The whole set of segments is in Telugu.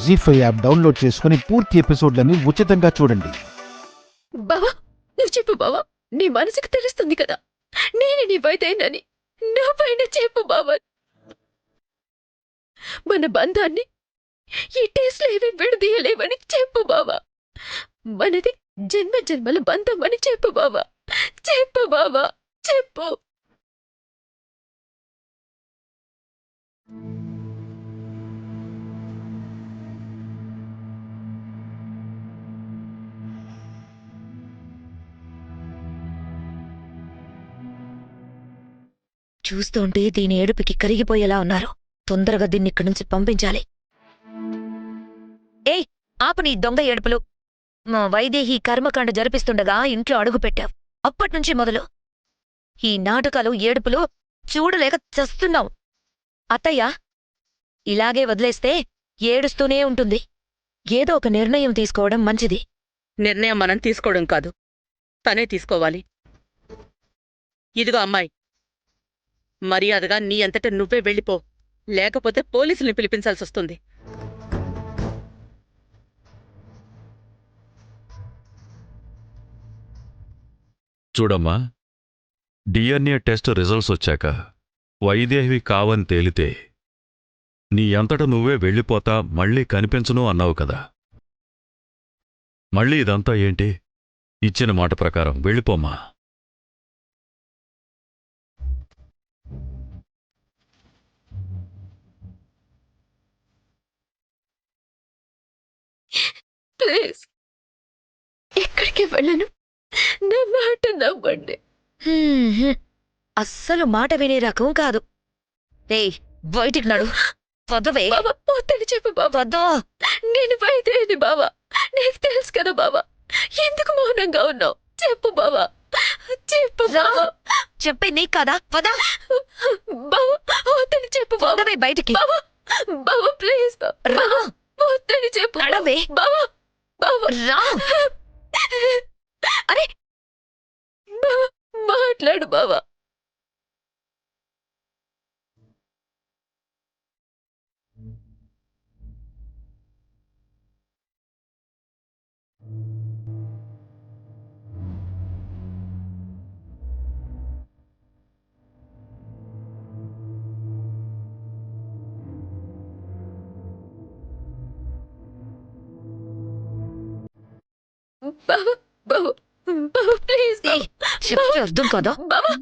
జీ5 యాప్ డౌన్లోడ్ చేసుకుని పూర్తి ఎపిసోడ్లని ఉచితంగా చూడండి. బావా, నువ్వు చెప్పు బావా. నీ మనసుకు తెలుస్తుంది కదా నేను నీ వైదేనని. నా పైన చెప్పు బావా. మన బంధాన్ని ఈ టేస్ట్లో ఏవి విడదీయలేవని చెప్పు బావా. మనది జన్మ జన్మల బంధం అని చెప్పు బావా. చెప్పు బావా, చెప్పు. చూస్తుంటే దీని ఏడుపుకి కరిగిపోయేలా ఉన్నారు. తొందరగా దీన్ని ఇక్కడి నుంచి పంపించాలి. ఏయ్, ఆపు నీ దొంగ ఏడుపులు. మా వైదేహి కర్మకాండ జరిపిస్తుండగా ఇంట్లో అడుగుపెట్టావు. అప్పట్నుంచి మొదలు ఈ నాటకాలు, ఏడుపులు చూడలేక చస్తున్నావు. అత్తయ్య, ఇలాగే వదిలేస్తే ఏడుస్తూనే ఉంటుంది. ఏదో ఒక నిర్ణయం తీసుకోవడం మంచిది. నిర్ణయం మనం తీసుకోవడం కాదు, తనే తీసుకోవాలి. ఇదిగో అమ్మాయి, మర్యాదగా నీ అంతట నువ్వే వెళ్ళిపో, లేకపోతే పోలీసుల్ని పిలిపించాల్సొస్తుంది. చూడమ్మా, డిఎన్ఏ టెస్ట్ రిజల్ట్స్ వచ్చాక వైదేహివి కావని తేలితే నీ అంతట నువ్వే వెళ్ళిపోతా, మళ్ళీ కనిపించను అన్నావు కదా. మళ్ళీ ఇదంతా ఏంటి? ఇచ్చిన మాట ప్రకారం వెళ్ళిపోమ్మా. ప్లీజ్, ఎక్కడికి వెళ్ళను. నా మాట నవ్వండి. అస్సలు మాట వినే రకం కాదు. ఏయ్, బయటికి నడు. వదవే. బావా, పోతని చెప్పు బావా. వద్దు. నేను వైదేని బావా. నీకు తెలుసు కదా బావా. ఎందుకు మౌనంగా ఉన్నావు? చెప్పు బావా, చెప్పు బావా. చెప్పే నీకు కాదా? వదా. బావా, పోతని చెప్పు బావా. వదవే బయటికి. బావా, బావా ప్లీజ్ రా. పోతని చెప్పు నడవే. బావా. బావా రా. అరే, బావా, మాట్లాడు బావా. బావా, బావా, బావా ప్లీజ్ ఏయ్, చెప్తే అర్థం కదా. బావా.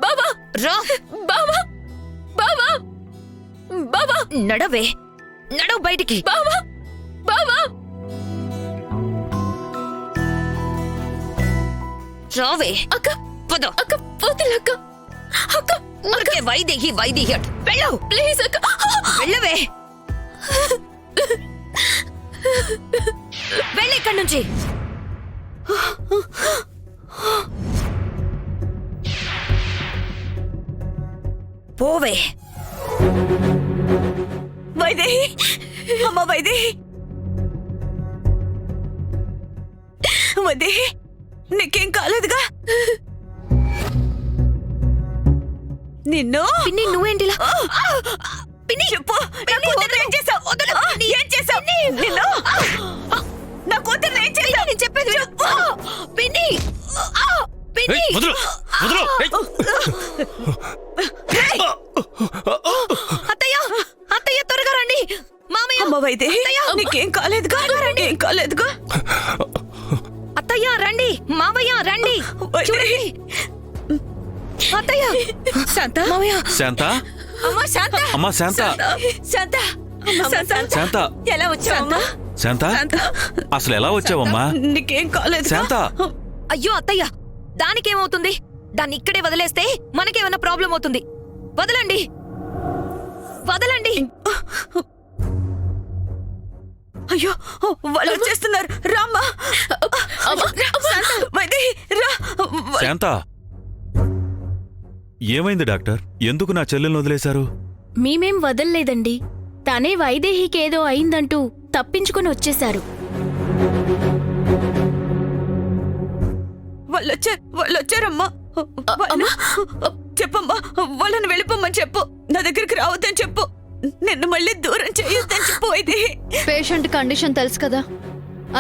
బావా, రా. బావా, బావా, బావా, నడవే. నడవు బయటికి. బావా, బావా. రావే. అక్క, పద. అక్క, పోతలక్క. అక్క, ఊరికే వైదేహి వైదేహి అట్. వెళ్ళవు. ప్లీజ్ అక్క. వెళ్ళవే. వెళ్ళి ఇక్కడి నుంచి. పోవే. వైదేహి, అమ్మ వైదేహి. వైదేహి, నీకేం కాలేదుగా? నిన్ను పిన్ని, నువ్వేంటిలా? పిన్ని చెప్పు. నా కూతురు ఏం చేసావు? వదలు. ఏం చేసావు? నిన్ను నా కూతురు ఏం చేసావు? నేను చెప్పేది చెప్పు. పిన్ని, పిన్ని. అత్తయ్య, అత్తయ్య త్వరగా రండి. మామయ్య. అమ్మ వైదేహి, నీకేం కాలేదుగా? ఏం కాలేదుగా? అత్తయ్య రండి. మావయ్య రండి. చూడండి. అత్తయ్య. శాంత, మావయ్య. శాంత, అమ్మ శాంత, అమ్మా శాంత, శాంత, శాంత, ఎలా వచ్చావమ్మా? శాంత, అసలు ఎలా వచ్చావమ్మా? నీకేం కాలేదు శాంత. అయ్యో అత్తయ్య, దానికేమవుతుంది? దాన్ని ఇక్కడే వదిలేస్తే మనకేమన్నా ప్రాబ్లం అవుతుంది. వదలండి, వదలండి. అయ్యో, వాళ్ళు వచ్చేస్తున్నారు. రామ్మా. శాంత ఏమైంది డాక్టర్? ఎందుకు నా చెల్లెల్ని వదిలేశారు? మేమేం వదల్లేదండి. తనే వైదేహికేదో అయిందంటూ తప్పించుకొని వచ్చేశారు. వాళ్ళొచ్చారమ్మా. చెప్పమ్మా, వాళ్ళని వెళ్ళిపోమ్మని చెప్పు. నా దగ్గరికి రావద్దని చెప్పు. నిన్ను మళ్ళీ దూరం చేయొద్దని చెప్పు వైదేహి. పేషెంట్ కండిషన్ తెలుసు కదా,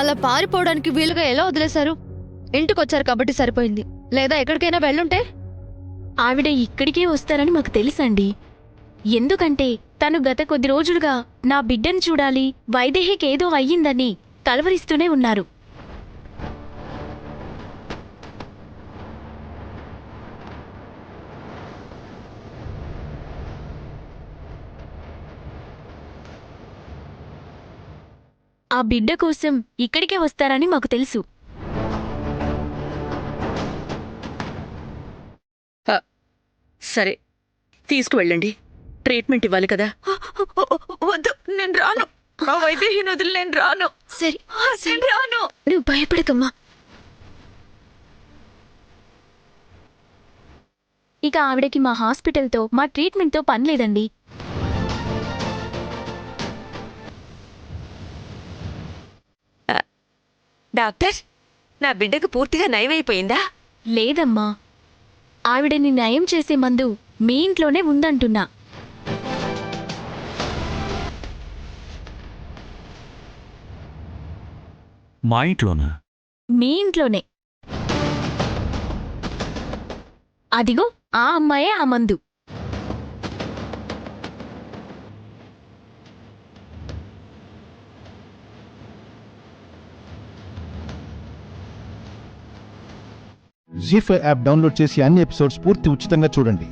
అలా పారిపోవడానికి వీలుగా ఎలా వదిలేశారు? ఇంటికొచ్చారు కాబట్టి సరిపోయింది, లేదా ఎక్కడికైనా వెళ్ళుంటే. ఆవిడ ఇక్కడికే వస్తారని మాకు తెలుసండి. ఎందుకంటే తను గత కొద్ది రోజులుగా నా బిడ్డను చూడాలి, వైదేహికేదో అయ్యిందని కలవరిస్తూనే ఉన్నారు. ఆ బిడ్డ కోసం ఇక్కడికే వస్తారని మాకు తెలుసు. సరే, తీసుకువెళ్ళండి. ట్రీట్మెంట్ ఇవ్వాలి కదా. వద్దు, నేను రాను. ఆ వైదేహిని వదిలి నేను రాను. సరే నేను రాను. నువ్వు భయపడకమ్మా. ఇక ఆవిడకి మా హాస్పిటల్తో, మా ట్రీట్మెంట్తో పని లేదండి. డాక్టర్, నా బిడ్డకు పూర్తిగా నయమైపోయిందా? లేదమ్మా, ఆవిడని నయం చేసే మందు మీ ఇంట్లోనే ఉందంటున్నా. మా ఇంట్లోనా? మీ ఇంట్లోనే. అదిగో ఆ అమ్మాయే ఆ మందు. జీ5 యాప్ డౌన్లోడ్ చేసి అన్ని ఎపిసోడ్స్ పూర్తి ఉచితంగా చూడండి.